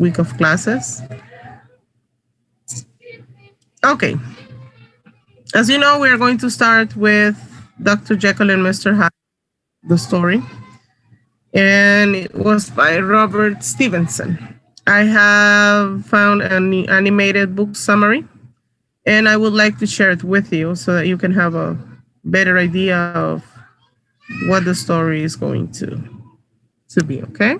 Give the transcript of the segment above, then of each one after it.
week of classes. Okay. As you know, we are going to start with Dr. Jekyll and Mr. Hyde, the story. And it was by Robert Stevenson. I have found an animated book summary, and I would like to share it with you so that you can have a better idea of what the story is going to be, okay?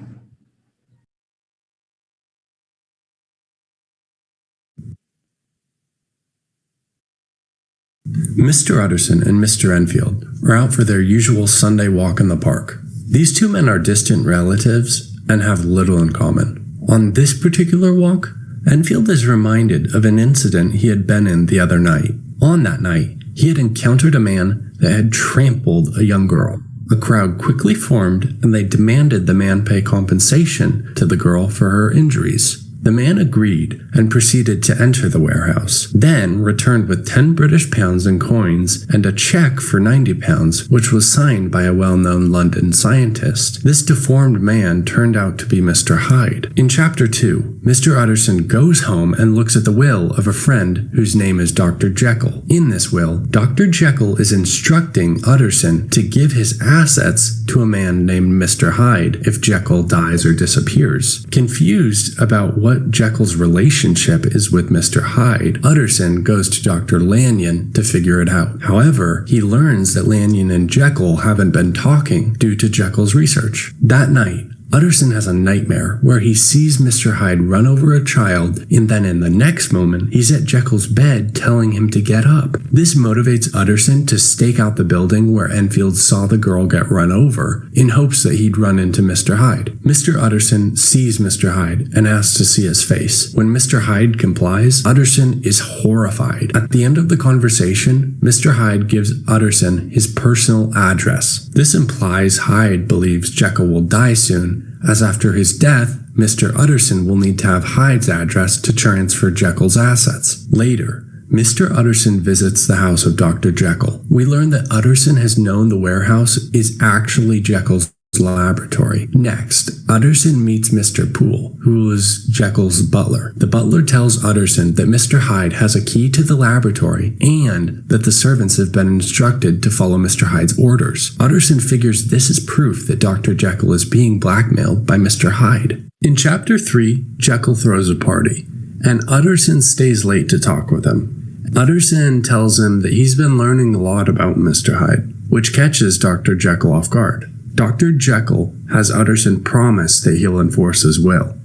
Mr. Utterson and Mr. Enfield are out for their usual Sunday walk in the park. These two men are distant relatives and have little in common. On this particular walk, Enfield is reminded of an incident he had been in the other night. On that night, he had encountered a man that had trampled a young girl. A crowd quickly formed and they demanded the man pay compensation to the girl for her injuries. The man agreed and proceeded to enter the warehouse, then returned with 10 British pounds in coins and a cheque for £90, which was signed by a well-known London scientist. This deformed man turned out to be Mr. Hyde. In Chapter 2, Mr. Utterson goes home and looks at the will of a friend whose name is Dr. Jekyll. In this will, Dr. Jekyll is instructing Utterson to give his assets to a man named Mr. Hyde if Jekyll dies or disappears. Confused about what Jekyll's relationship is with Mr. Hyde, Utterson goes to Dr. Lanyon to figure it out. However, he learns that Lanyon and Jekyll haven't been talking due to Jekyll's research. That night, Utterson has a nightmare where he sees Mr. Hyde run over a child, and then in the next moment, he's at Jekyll's bed telling him to get up. This motivates Utterson to stake out the building where Enfield saw the girl get run over, in hopes that he'd run into Mr. Hyde. Mr. Utterson sees Mr. Hyde and asks to see his face. When Mr. Hyde complies, Utterson is horrified. At the end of the conversation, Mr. Hyde gives Utterson his personal address. This implies Hyde believes Jekyll will die soon, as after his death, Mr. Utterson will need to have Hyde's address to transfer Jekyll's assets. Later, Mr. Utterson visits the house of Dr. Jekyll. We learn that Utterson has known the warehouse is actually Jekyll's laboratory. Next, Utterson meets Mr. Poole, who is Jekyll's butler. The butler tells Utterson that Mr. Hyde has a key to the laboratory and that the servants have been instructed to follow Mr. Hyde's orders. Utterson figures this is proof that Dr. Jekyll is being blackmailed by Mr. Hyde. In Chapter 3, Jekyll throws a party, and Utterson stays late to talk with him. Utterson tells him that he's been learning a lot about Mr. Hyde, which catches Dr. Jekyll off guard. Dr. Jekyll has Utterson promise that he'll enforce his will.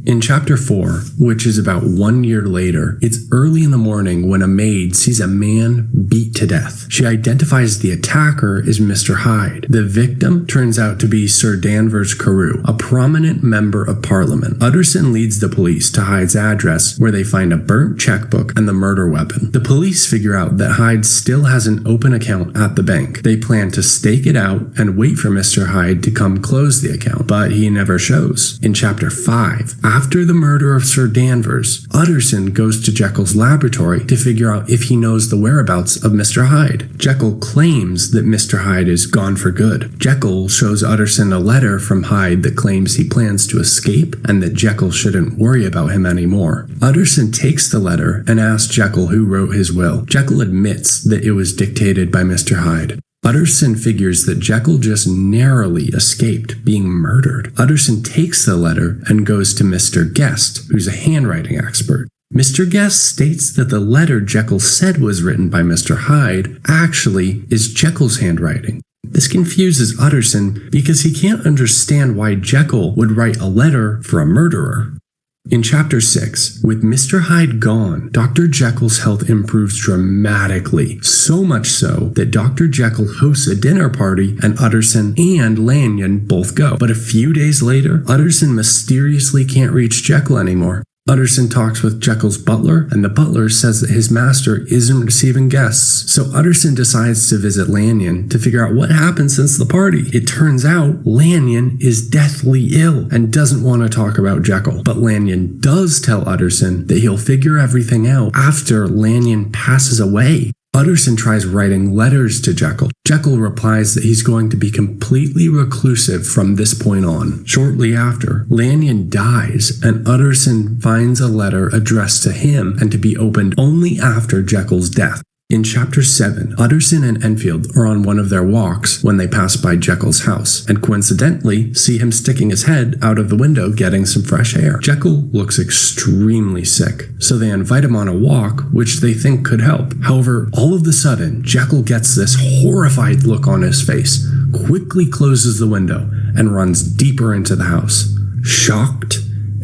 In Chapter 4, which is about 1 year later, it's early in the morning when a maid sees a man beat to death. She identifies the attacker as Mr. Hyde. The victim turns out to be Sir Danvers Carew, a prominent member of Parliament. Utterson leads the police to Hyde's address, where they find a burnt checkbook and the murder weapon. The police figure out that Hyde still has an open account at the bank. They plan to stake it out and wait for Mr. Hyde to come close the account, but he never shows. In Chapter 5, after the murder of Sir Danvers, Utterson goes to Jekyll's laboratory to figure out if he knows the whereabouts of Mr. Hyde. Jekyll claims that Mr. Hyde is gone for good. Jekyll shows Utterson a letter from Hyde that claims he plans to escape and that Jekyll shouldn't worry about him anymore. Utterson takes the letter and asks Jekyll who wrote his will. Jekyll admits that it was dictated by Mr. Hyde. Utterson figures that Jekyll just narrowly escaped being murdered. Utterson takes the letter and goes to Mr. Guest, who's a handwriting expert. Mr. Guest states that the letter Jekyll said was written by Mr. Hyde actually is Jekyll's handwriting. This confuses Utterson because he can't understand why Jekyll would write a letter for a murderer. In Chapter 6, with Mr. Hyde gone, Dr. Jekyll's health improves dramatically, so much so that Dr. Jekyll hosts a dinner party and Utterson and Lanyon both go. But a few days later, Utterson mysteriously can't reach Jekyll anymore. Utterson talks with Jekyll's butler, and the butler says that his master isn't receiving guests. So Utterson decides to visit Lanyon to figure out what happened since the party. It turns out Lanyon is deathly ill and doesn't want to talk about Jekyll. But Lanyon does tell Utterson that he'll figure everything out after Lanyon passes away. Utterson tries writing letters to Jekyll. Jekyll replies that he's going to be completely reclusive from this point on. Shortly after, Lanyon dies, and Utterson finds a letter addressed to him and to be opened only after Jekyll's death. In Chapter 7, Utterson and Enfield are on one of their walks when they pass by Jekyll's house, and coincidentally see him sticking his head out of the window getting some fresh air. Jekyll looks extremely sick, so they invite him on a walk, which they think could help. However, all of a sudden, Jekyll gets this horrified look on his face, quickly closes the window, and runs deeper into the house. Shocked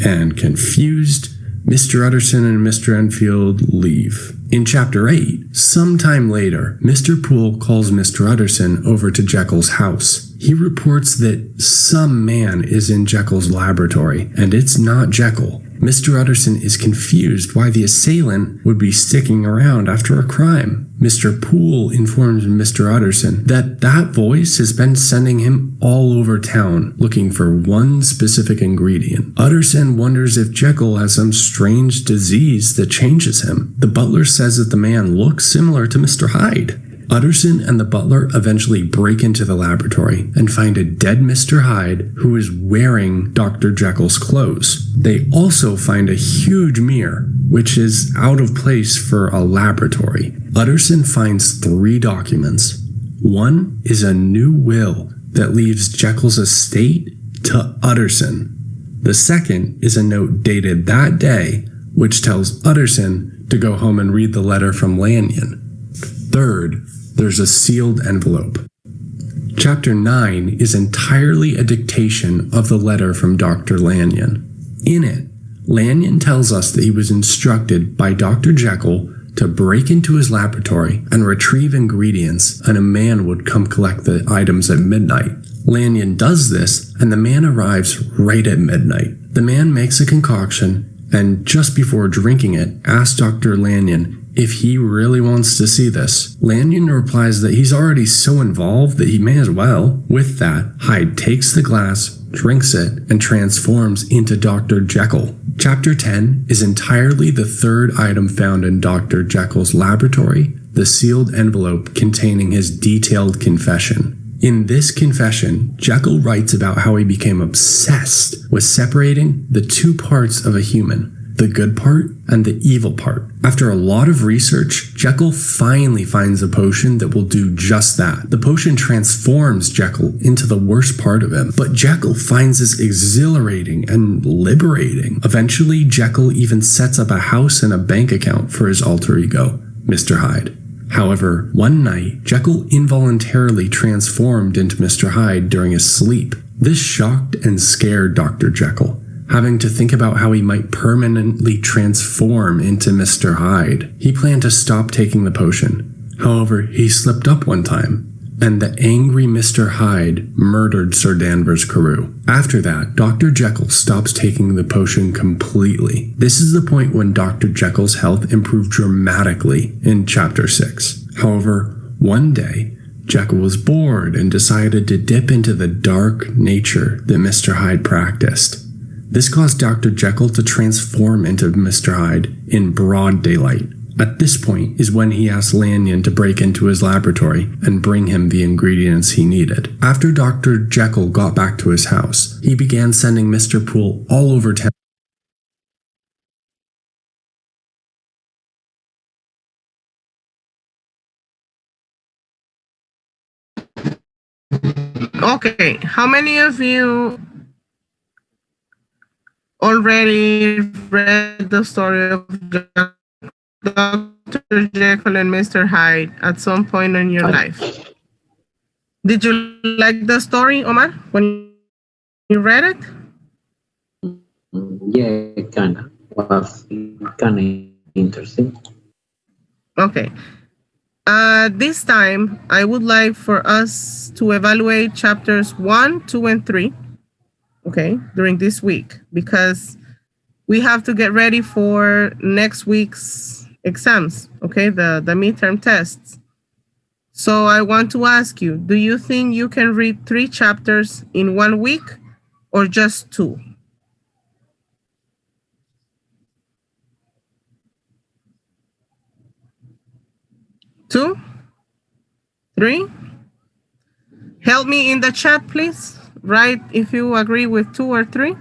and confused, Mr. Utterson and Mr. Enfield leave. In Chapter 8, sometime later, Mr. Poole calls Mr. Utterson over to Jekyll's house. He reports that some man is in Jekyll's laboratory, and it's not Jekyll. Mr. Utterson is confused why the assailant would be sticking around after a crime. Mr. Poole informs Mr. Utterson that that voice has been sending him all over town looking for one specific ingredient. Utterson wonders if Jekyll has some strange disease that changes him. The butler says that the man looks similar to Mr. Hyde. Utterson and the butler eventually break into the laboratory and find a dead Mr. Hyde who is wearing Dr. Jekyll's clothes. They also find a huge mirror, which is out of place for a laboratory. Utterson finds 3 documents. One is a new will that leaves Jekyll's estate to Utterson. The second is a note dated that day, which tells Utterson to go home and read the letter from Lanyon. Third, there's a sealed envelope. Chapter 9 is entirely a dictation of the letter from Dr. Lanyon. In it, Lanyon tells us that he was instructed by Dr. Jekyll to break into his laboratory and retrieve ingredients, and a man would come collect the items at midnight. Lanyon does this, and the man arrives right at midnight. The man makes a concoction, and just before drinking it, asks Dr. Lanyon if he really wants to see this. Lanyon replies that he's already so involved that he may as well. With that, Hyde takes the glass, drinks it, and transforms into Dr. Jekyll. Chapter 10 is entirely the third item found in Dr. Jekyll's laboratory, the sealed envelope containing his detailed confession. In this confession, Jekyll writes about how he became obsessed with separating the 2 parts of a human, the good part and the evil part. After a lot of research, Jekyll finally finds a potion that will do just that. The potion transforms Jekyll into the worst part of him, but Jekyll finds this exhilarating and liberating. Eventually, Jekyll even sets up a house and a bank account for his alter ego, Mr. Hyde. However, one night, Jekyll involuntarily transformed into Mr. Hyde during his sleep. This shocked and scared Dr. Jekyll, having to think about how he might permanently transform into Mr. Hyde. He planned to stop taking the potion. However, he slipped up one time, and the angry Mr. Hyde murdered Sir Danvers Carew. After that, Dr. Jekyll stops taking the potion completely. This is the point when Dr. Jekyll's health improved dramatically in Chapter 6. However, one day, Jekyll was bored and decided to dip into the dark nature that Mr. Hyde practiced. This caused Dr. Jekyll to transform into Mr. Hyde in broad daylight. At this point is when he asked Lanyon to break into his laboratory and bring him the ingredients he needed. After Dr. Jekyll got back to his house, he began sending Mr. Poole all over town. Okay, how many of you already read the story of Dr. Jekyll and Mr. Hyde at some point in your life? Did you like the story, Omar, when you read it? Yeah, kind of. Was kind of interesting. Okay. This time, I would like for us to evaluate chapters 1, 2, and 3, okay, during this week, because we have to get ready for next week's exams, okay, the midterm tests. So I want to ask you, do you think you can read 3 chapters in 1 week or just 2? 2, 3. Help me in the chat, please. Write if you agree with 2 or 3.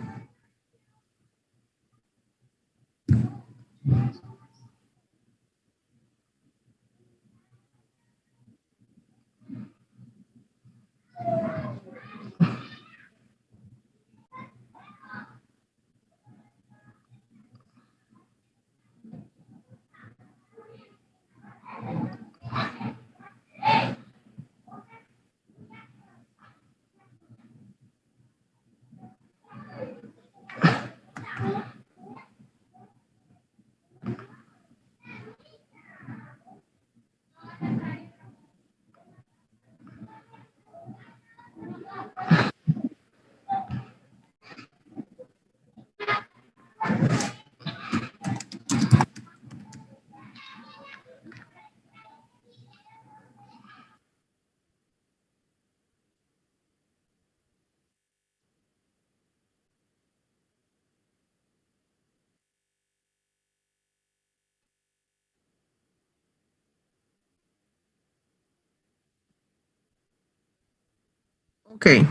Okay.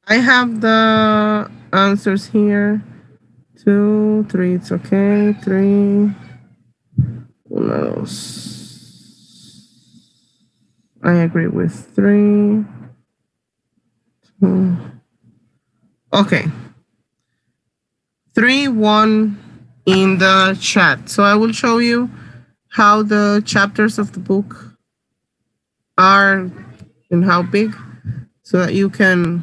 I have the answers here. 2, 3, it's okay. 3. Uno, dos. I agree with 3. 2. Okay. 3, 1 in the chat. So I will show you how the chapters of the book are and how big, so that you can.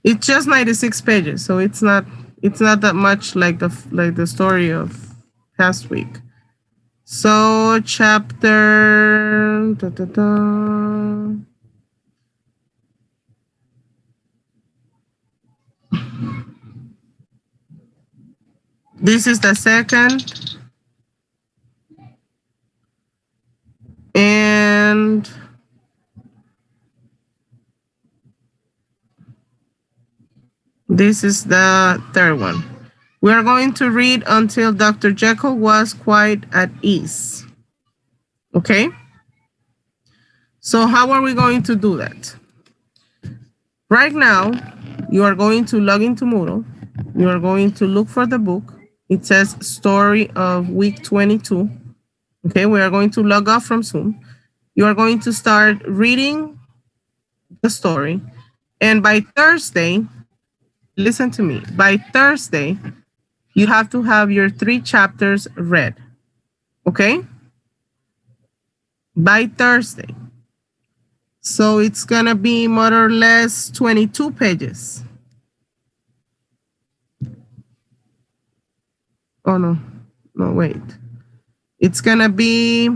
It's just 96 pages, so it's not that much like the story of past week. So chapter this is the second, and this is the third one. We are going to read until Dr. Jekyll was quite at ease. Okay? So how are we going to do that? Right now, you are going to log into Moodle. You are going to look for the book. It says story of week 22. Okay, we are going to log off from Zoom. You are going to start reading the story. And by Thursday, listen to me, by Thursday, you have to have your 3 chapters read. Okay? By Thursday. So it's gonna be more or less 22 pages. Oh no, wait. It's gonna be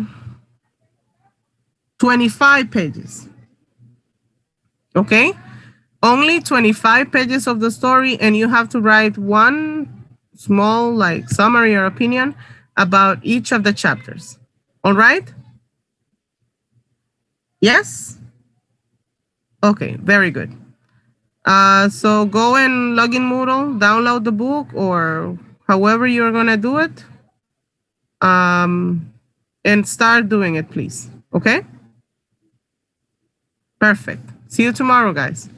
25 pages. Okay? Only 25 pages of the story, and you have to write one small like summary or opinion about each of the chapters. All right? Yes? Okay, very good. So go and log in Moodle, download the book, or however you're gonna do it. And start doing it, please. Okay? Perfect. See you tomorrow, guys.